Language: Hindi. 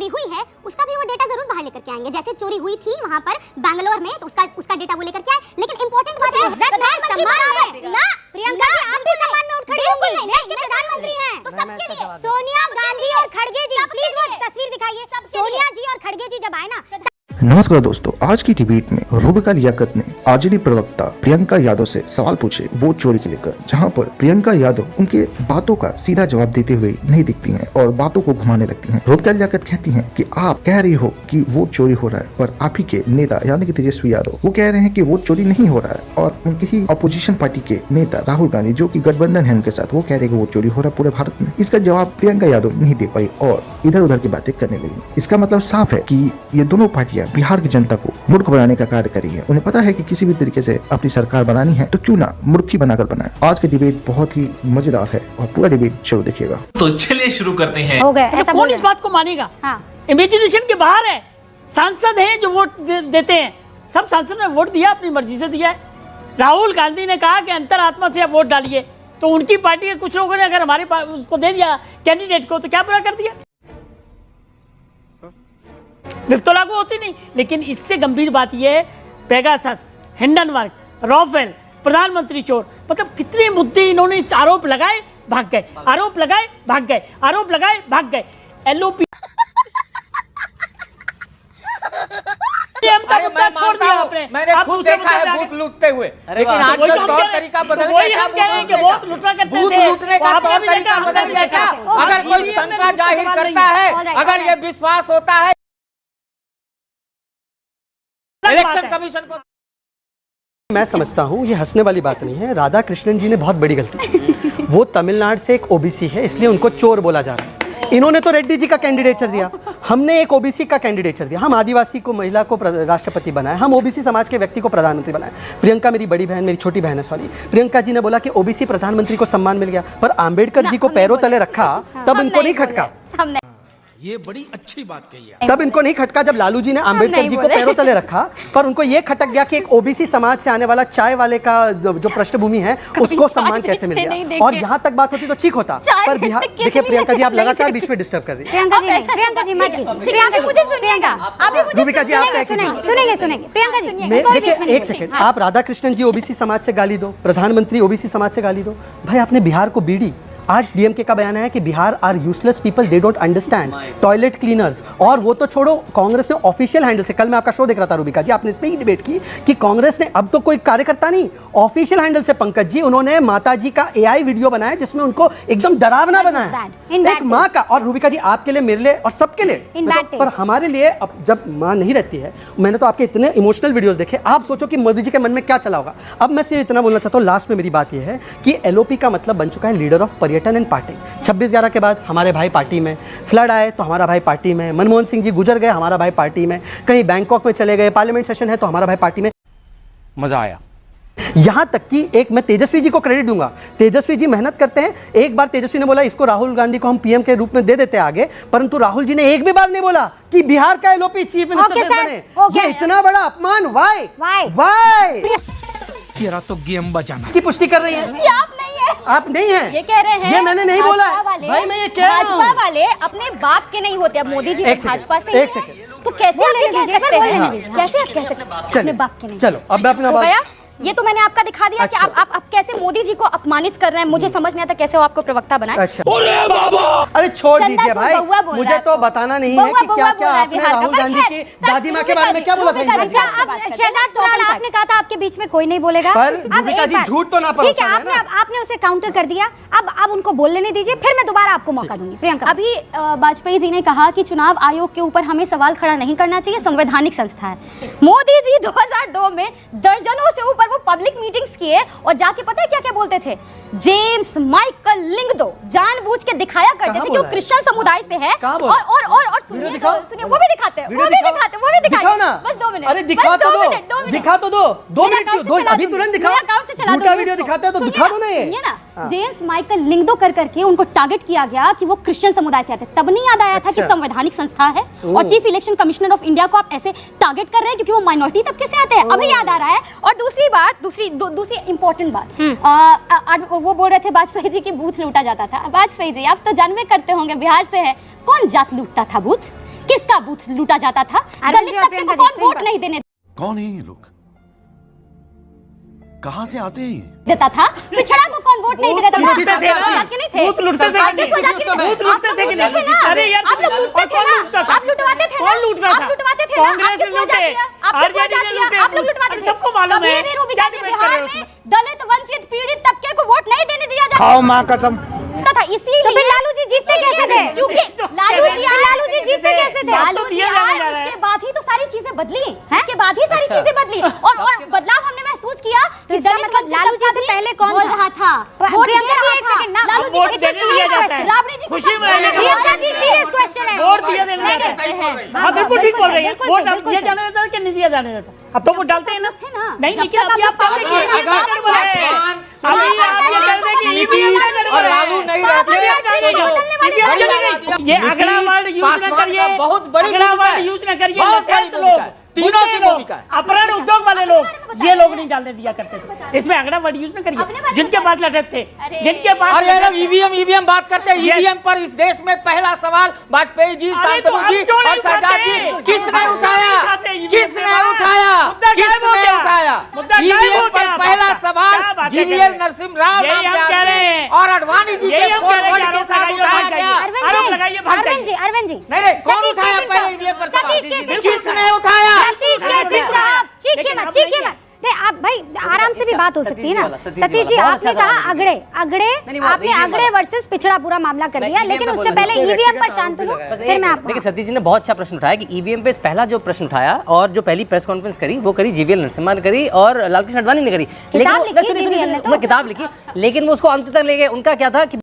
चोरी हुई है उसका भी वो डेटा जरूर बाहर लेकर के आएंगे। जैसे चोरी हुई थी वहाँ पर बैंगलोर में, तो उसका डेटा वो लेकर के आए। लेकिन इंपॉर्टेंट बात है ना प्रियंका जी, आप भी सम्मान में उठ खड़ी होंगी, देश के प्रधानमंत्री हैं, तो सबके लिए सोनिया गांधी और खड़गे जी, प्लीज वो तस्वीर दिखाइए। सोनिया जी और खड़गे जी जब आए ना। नमस्कार दोस्तों, आज की डिबेट में रूबिका लियाकत ने आरजेडी प्रवक्ता प्रियंका यादव से सवाल पूछे वोट चोरी को लेकर, जहां पर प्रियंका यादव उनके बातों का सीधा जवाब देते हुए नहीं दिखती हैं और बातों को घुमाने लगती हैं। रूबिका लियाकत कहती हैं कि आप कह रही हो कि वोट चोरी हो रहा है, पर आप ही के नेता यानी कि तेजस्वी यादव वो कह रहे हैं कि वोट चोरी नहीं हो रहा है, और उनके ही अपोजिशन पार्टी के नेता राहुल गांधी जो कि गठबंधन है उनके साथ, वो कह रहे हैं कि वोट चोरी हो रहा है पूरे भारत में। इसका जवाब प्रियंका यादव नहीं दे पाई और इधर उधर की बातें करने लगी। इसका मतलब साफ है कि ये दोनों पार्टियां बिहार की जनता को मूर्ख बनाने का कार्य करी है। उन्हें पता है कि किसी भी तरीके से अपनी सरकार बनानी है तो क्यों ना मूर्खी बनाकर बनाए। आज का डिबेट बहुत ही मजेदार है और पूरा डिबेट जरूर देखिएगा। तो चलिए शुरू करते हैं। हो गया, ऐसा कौन इस बात को मानेगा? इमेजिनेशन के बाहर है। सांसद हैं जो वोट देते हैं, सब सांसद ने वोट दिया, अपनी मर्जी से दिया है। राहुल गांधी ने कहा कि अंतरात्मा से आप वोट डालिए, तो उनकी पार्टी के कुछ लोगों ने अगर हमारे उसको दे दिया कैंडिडेट को, तो क्या बुरा कर दिया? विफ तो लागू होती नहीं। लेकिन इससे गंभीर बात यह है, पेगासस, हिंडनबर्ग, राफेल, प्रधानमंत्री चोर, मतलब कितने मुद्दे इन्होंने आरोप लगाए भाग गए, आरोप लगाए भाग गए, आरोप लगाए भाग गए। एलओपी का मुद्दा छोड़ दिया आपने। मैंने खुद देखा है बूथ लूटते हुए, लेकिन आजकल तौर तरीका बदल गया क्या? बूथ लूटने का तौर तरीका बदल गया क्या? अगर कोई शंका जाहिर करता है, अगर ये विश्वास होता है इलेक्शन कमीशन को, मैं समझता हूँ ये हंसने वाली बात नहीं है। राधा कृष्णन जी ने बहुत बड़ी गलती की। वो तमिलनाडु से एक ओबीसी है, इसलिए उनको चोर बोला जा रहा है। इन्होंने तो रेड्डी जी का कैंडिडेचर दिया, हमने एक ओबीसी का कैंडिडेचर दिया। हम आदिवासी को, महिला को राष्ट्रपति बनाए, हम ओबीसी समाज के व्यक्ति को प्रधानमंत्री बनाए। प्रियंका मेरी बड़ी बहन, मेरी छोटी बहन है, सॉरी, प्रियंका जी ने बोला कि ओबीसी प्रधानमंत्री को सम्मान मिल गया, पर आम्बेडकर जी को पैरों तले रखा तब इनको नहीं खटका। ये बड़ी अच्छी बात कही है। तब इनको नहीं खटका जब लालू जी ने आम्बेडकर जी को पैरों तले रखा, पर उनको ये खटक गया कि एक ओबीसी समाज से आने वाला चाय वाले का जो पृष्ठभूमि है उसको सम्मान कैसे मिल गया। और यहाँ तक बात होती तो ठीक होता, पर बिहार देखिए प्रियंका जी आप लगातार बीच में डिस्टर्ब कर रही है। रूबिका जी आप सुनेंगे प्रियंका जी। देखिए एक सेकंड, आप राधा कृष्णन जी ओबीसी समाज से गाली दो, प्रधानमंत्री ओबीसी समाज से गाली दो, भाई आपने बिहार को बीड़ी। आज डीएमके का बयान है कि Bihar are useless people, they don't understand, toilet cleaners. और वो तो छोड़ो, कांग्रेस ने ऑफिशियल हैंडल से, कल मैं आपका शो देख रहा था रूबिका जी, आपने इस पे ही डिबेट की कि कांग्रेस ने, अब तो कोई कार्यकर्ता नहीं, ऑफिशियल हैंडल से पंकज जी, उन्होंने माता जी का एआई वीडियो बनाया जिसमें उनको एकदम डरावना बनाया, एक माँ का। और रूबिका जी आपके लिए, मेरे लिए और सबके लिए, पर हमारे लिए अब जब माँ नहीं रहती है, मैंने तो आपके इतने इमोशनल वीडियोस देखे, आप सोचो कि मोदी जी के मन में क्या चला होगा। अब मैं सिर्फ इतना बोलना चाहता हूँ, लास्ट में मेरी बात यह है कि एलओपी का मतलब बन चुका है लीडर ऑफ पर्यटन एंड पार्टी। 26/11 के बाद हमारे भाई पार्टी में, फ्लड आए तो हमारा भाई पार्टी में, मनमोहन सिंह जी गुजर गए, हमारा भाई पार्टी में, कहीं बैंकॉक में चले गए, पार्लियामेंट सेशन है तो हमारा भाई पार्टी में। मजा आया। यहां तक कि एक मैं तेजस्वी जी को क्रेडिट दूंगा, तेजस्वी जी मेहनत करते हैं। एक बार तेजस्वी ने बोला इसको राहुल गांधी को हम पीएम के रूप में दे देते हैं आगे, परंतु राहुल जी ने एक भी बार नहीं बोला कि बिहार का एलओपी चीफ मिनिस्टर बने। ये इतना बड़ा अपमान, वाई तेरा तो गेम बचाना। इसकी पुष्टि कर रही है। आप नहीं है, आप नहीं हैं, ये कह रहे हैं। ये मैंने नहीं बोला भाई, मैं ये कह रहा हूं। भाजपा वाले अपने बाप के नहीं होते। अब मोदी जी भाजपा से एक सेकंड, तो कैसे आप कह सकते हैं? कैसे आप कह सकते हैं अपने बाप के नहीं? चलो अब मैं अपना बात, ये तो मैंने आपका दिखा दिया कि आप कैसे मोदी जी को अपमानित कर रहे हैं। मुझे समझ नहीं आता कैसे वो आपको प्रवक्ता बनाए। अच्छा अरे छोड़ दीजिए भाई, मुझे तो बताना नहीं है कि क्या क्या आपने राहुल गांधी की दादी माँ के बारे में क्या बोला था। आपने कहा था आपके बीच में कोई नहीं बोलेगा, पर रूबिका जी झूठ तो ना ठीक है, आपने उसे काउंटर कर दिया। अब उनको बोलने नहीं दीजिए, फिर मैं दोबारा आपको मौका दूंगी। प्रियंका, अभी वाजपेयी जी ने कहा कि चुनाव आयोग के ऊपर हमें सवाल खड़ा नहीं करना चाहिए, संवैधानिक संस्था है। मोदी जी 2002 में दर्जनों से ऊपर वो पब्लिक मीटिंग्स किए और जाके पता है क्या क्या बोलते थे? जेम्स माइकल लिंगदो जानबूझ के दिखाया करते थे कि वो क्रिश्चियन समुदाय से है। और सुनिए वो भी दिखाते हैं, बस 2 मिनट। अरे दिखा तो दो 2 मिनट क्यों, अभी तुरंत दिखाओ। झूठा वीडियो दिखाते हैं तो दिखा दो ना। ये ना जेम्स माइकल लिंगदो करके उनको टारगेट किया गया कि वो क्रिश्चियन समुदाय से आते। तब नहीं याद आया था कि संवैधानिक संस्था है और chief election commissioner of India को आप ऐसे टारगेट कर रहे हैं क्योंकि वो माइनॉरिटी तबके से आते हैं। अभी याद आ रहा है। और दूसरी बात, दूसरी इंपॉर्टेंट बात, वो बोल रहे थे वाजपेयी जी की बूथ लूटा जाता था। वाजपेयी जी आप तो जानबे करते होंगे बिहार से है, कौन जात लूटता था बूथ? किसका बूथ लूटा जाता था? दलित तबके को कौन वोट नहीं देने कौन है ये लोग? कहाँ से आते हैं ये? देता था? पिछड़ा को कौन वोट नहीं देता था? बूथ लूटते थे कि नहीं? अरे यार आप लोग लूटते थे ना? आप लुटवाते थे ना? कौन लूटता था? आप लुटवाते थे ना? कांग्रेस ने लूटे, आरजेडी ने लूटे, आप लोग लुटवाते थे। सबको मालूम है। कभी भी रूबिका क्या जी डिबेट कर रहे बिहार हो में उसमें? दलित वंचित पीड़ित तबके को वोट नहीं देने दिया जाता खाओ माँ कसम। था, इसीलिए तो फिर लालू जी जीतते कैसे थे? क्योंकि लालू जी जीतते कैसे थे? लालू जी आए, उसके बाद ही तो सारी चीजें बदली हैं, उसके बाद ही सारी चीजें बदली और बदलाव हमने महसूस किया कि दलित वंचित लालू जी से पहले कौन बोल रहा था? प्रियंका जी एक सेकंड ना, लालू जी वोट देने दिया जाता है। राबड़ी जी खुशी मनाने का प्रियंका जी सीरियस क्वेश्चन है। वोट दिया देने जाता है। हाँ बिल्कुल ठीक बोल रही है। वोट अब दिया जाने देता है कि नहीं दिया जाने देता? अब तो वोट डालते हैं ना? नहीं, लेकिन अभी आप कह रहे हैं कि अगर पासवान अभी आप ये कह रहे हैं कि नीतीश और लालू नहीं रहते ये अगला वर्ड यूज न करिए, बहुत बड़ी अगला भूमिका वर्ड है। यूज न करिए। बहुत बड़ी नेतृत्व भूमिका लोग, है। तीनों की मुद्दे लोग, भूमिका है। अपराध उद्योग वाले लोग, ये लोग नहीं डालने दिया करते थे। इसमें अगला वर्ड यूज न करिए। जिनके पास लठत थे, जिनके पास और ये लोग ईवीएम बात करते हैं। ईवीएम पर इस देश में पहला सवाल वाजपेयी जी, शांतनु जी और शहजाद जी किसने उठाया? किसने उठाया? किसने उठाया? ईवीएम पर पहला सवाल जीवीएल नरसिम्हा राव नाम के आदमी और अडवाणी जी के फॉरवर्ड के साथ उठाया गया। अरविंद जी नहीं, कौन उठाया पहले ईवीएम पर सवाल? किसने उठाया? सतीश केसरी साहब, चीखिए मत। नहीं, आप भाई आराम से भी बात हो सकती है ना। सतीश जी, आपने कहा अगड़े आपने अगड़े वर्सेस पिछड़ा पूरा मामला कर दिया, लेकिन उससे पहले ईवीएम पर शांतनु, फिर मैं आपको। देखिए सतीश जी ने बहुत अच्छा प्रश्न उठाया कि ईवीएम पे पहला जो प्रश्न उठाया और जो पहली प्रेस कॉन्फ्रेंस करी वो करी जीवीएल नरसिम्हा ने करी और लालकृष्ण आडवाणी ने करी। लेकिन किताब लिखी, वो किताब लिखी, लेकिन वो उसको अंत तक ले गए। उनका क्या था कि